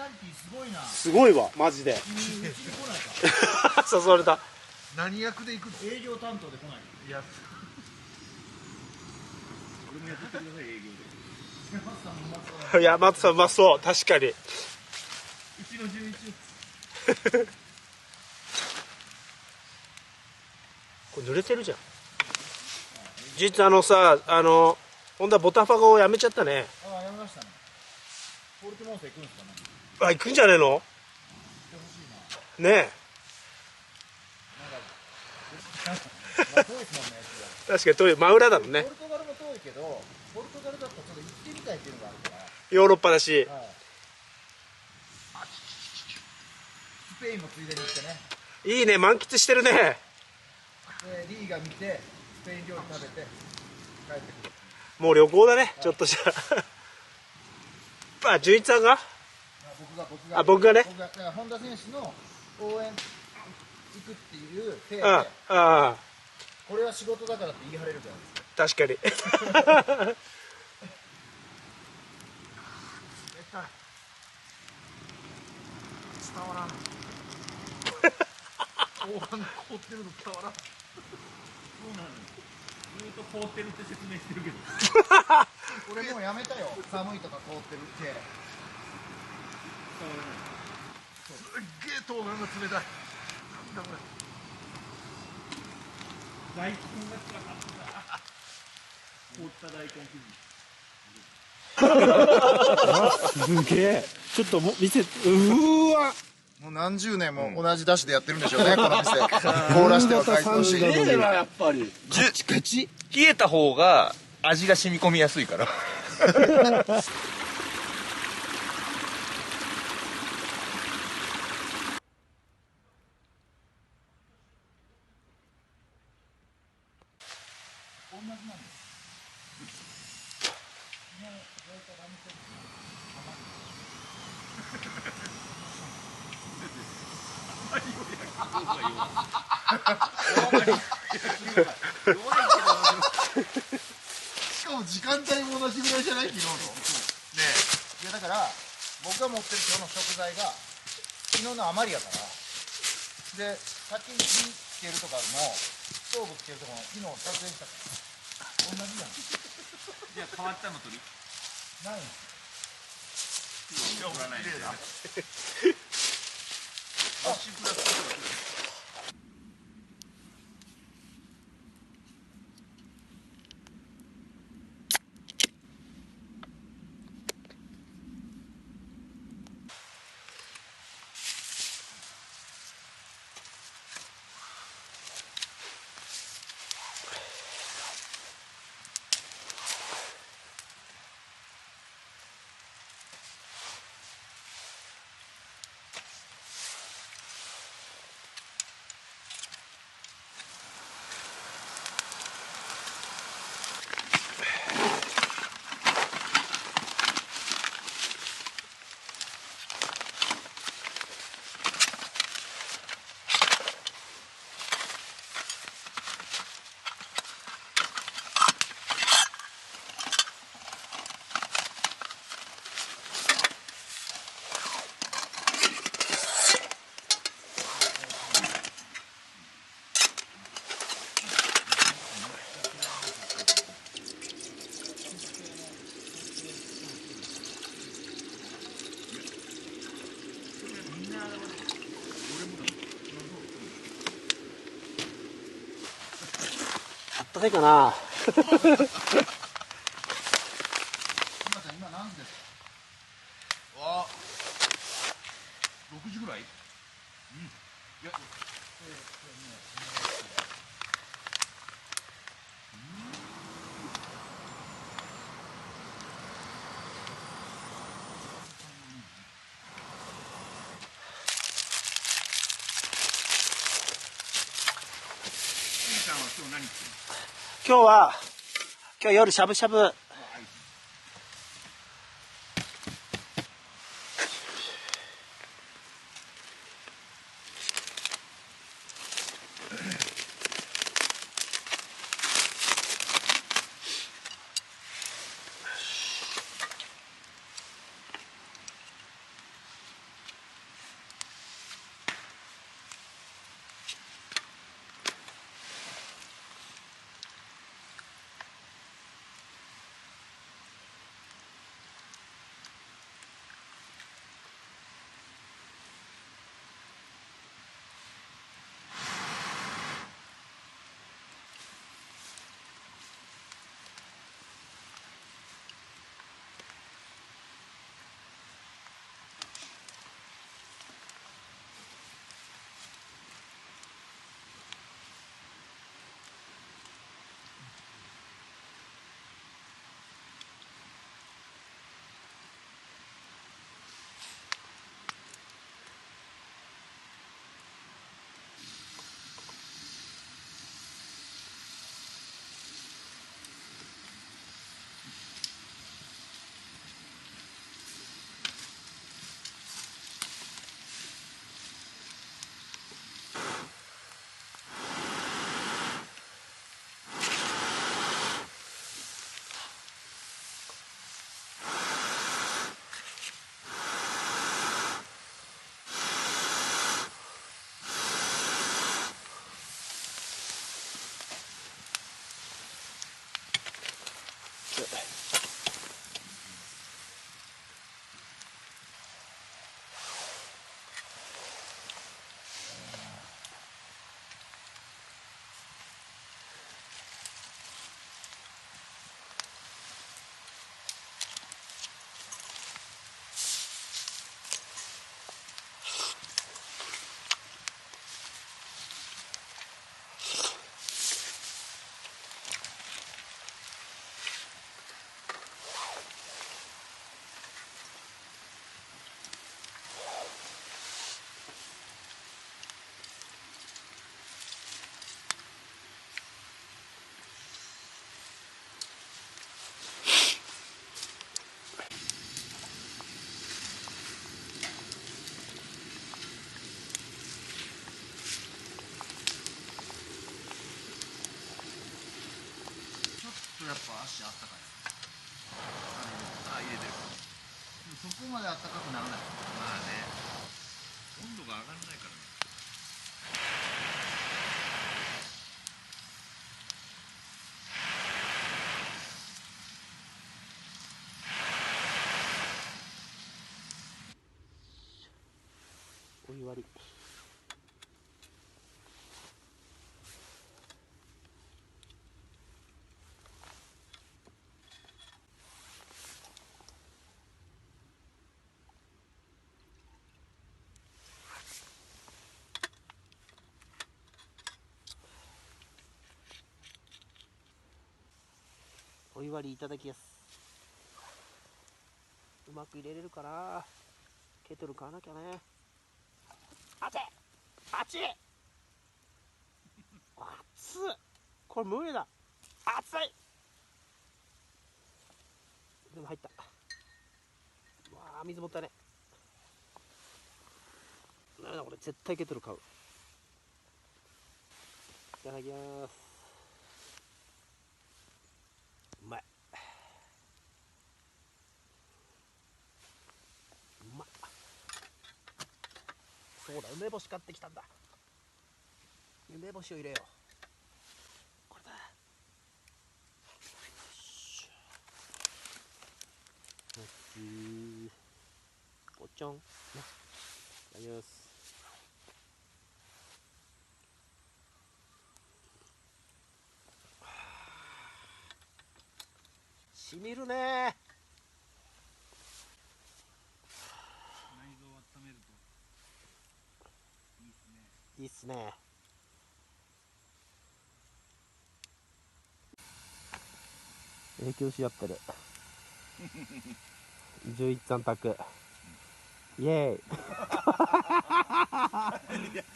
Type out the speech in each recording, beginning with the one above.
ナリティすごいな。すごいわマジで。うちに来ないか。誘われた。何役で行くの？営業担当で来ない。いや、俺もやってください営業で。山さんうまそうだ。いや松さんうまそう確かに。うちの11。これ濡れてるじゃん。実はさ本当はボタファゴをやめちゃったね。ああやめましたね。ポルトモンスター行くんですかね。あ行くんじゃねえの。行ってほしいな。ねえ。まあ遠いですもんね。確かに遠い真裏だもんね。ポルトガルも遠いけど、ポルトガルだとちょっと行ってみたいっていうのがあるから。ヨーロッパだし。はい。スペインもついでに行ってね。いいね満喫してるね。でリーガ見てスペイン料理食べて帰ってくる。もう旅行だねちょっとじゃあ。あ純一さんが。僕がね。だから本田選手の応援行くっていう手で、ああこれは仕事だからって言い張れるじゃないですか。確かに。伝わらん。後半凍ってるの伝わらん。そうなの。ずっと凍ってるって説明してるけど。俺もうやめたよ。寒いとか凍ってるって。すっげえ冬瓜が冷たい。なんだこれ。大根が辛かった。凍った大根生地。すげえ。ちょっと見せて。うわ。もう何十年も同じ出汁でやってるんでしょうね、この店。凍らしては改装し。やっぱり。カチカチ。冷えた方が味が染み込みやすいから。しかも時間帯も同じぐらいじゃない？昨日の。ねえ。いやだから僕が持ってる今日の食材が昨日の余りやから。で先に火つけるとかもストーブつけるとかも昨日撮影したから。同じやん。じゃあ変わったの取り。ないんですよ。取らないで。あったかいかな。今何時ですか？わあ。6時ぐらい？いや。今日夜しゃぶしゃぶ。とやっぱ足あったかい。あ、入れてる。そこまであったかくならない。まあね、温度が上がらないからね。お湯割り。お湯割りいただきやす。うまく入れれるかな。ケトル買わなきゃね。熱い熱い熱っ。これ無理だ。熱い。でも入った。うわあ、水もったいね。ダメだこれ、絶対ケトル買う。いただきます。うまい。うまっ。そうだ、梅干し買ってきたんだ。梅干しを入れよう。これだ。よし。おちょん。ね。いただきます。しみるね。内臓を温めるといいですね。いいっすね。影響し合ってる。11さん宅。イエーイ。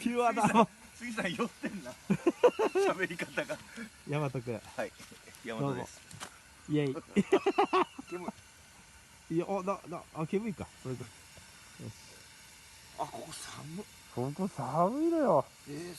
ピュアだ。杉さん酔ってんな。喋り方が。ヤマトくん。はい。山本です。イエーイ。煙。いや、あ、煙いか。それか。あ、ここ寒い。ここ寒いのよ。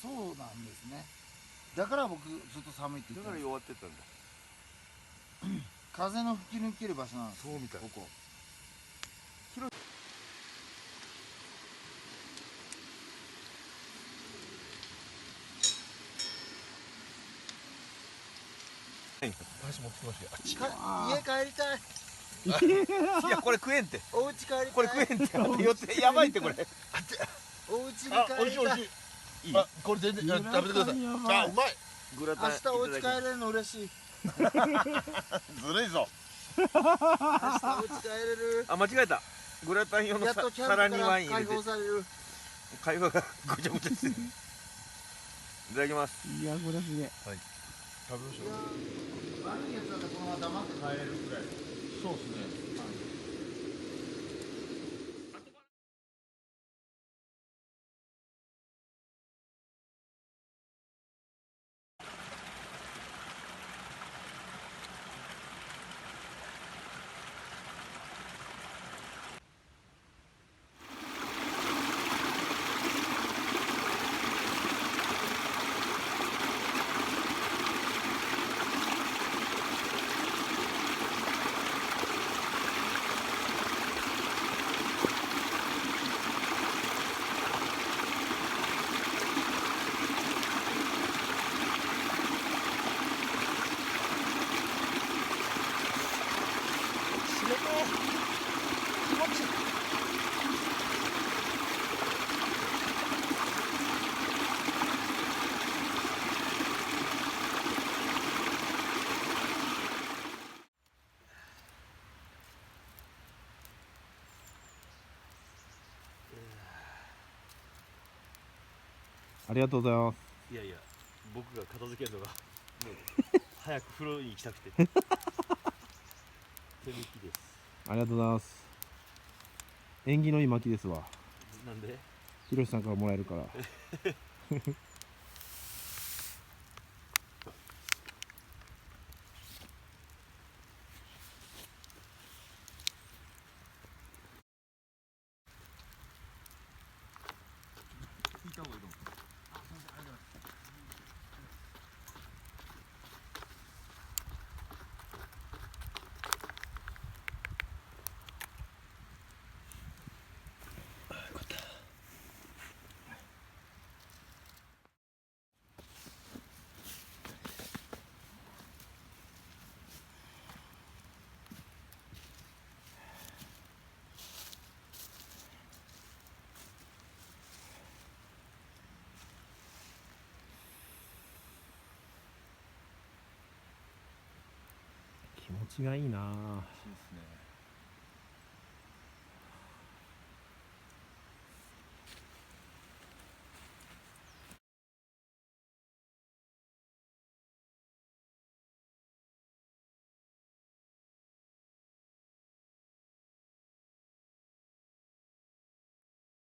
そうなんですね。だから僕ずっと寒いって言ってる。だから弱ってたんだ。風の吹き抜ける場所なんです。そうみたい。ここ。箸持ってきましたよ。家帰りたい。いや、これ食えんって。お家帰りたい。これ食えんって。酔ってやばいってこれ。お家にあ、帰りたい。美味しい美味しい。あ、これ全然食べてください。あ、うまい。グラタン。明日お家帰れるの嬉しい。ずるいぞ。明日お家帰れる。あ、間違えた。グラタン用のやっとキャン皿プから解にワイン入れて。放される。会話がごちゃごちゃしてる。いただきます。いや、これすげえ。食べましょう。悪いやつだったらこのまま黙って帰れるくらい。そうですね。ありがとうございます。いやいや、僕が片付けるのがもう早く風呂に行きたくて手抜きです。ありがとうございます。縁起のいい薪ですわ。なんでひろしさんからもらえるから。拭いた方がいいと思う。ちがいいな。いいですね。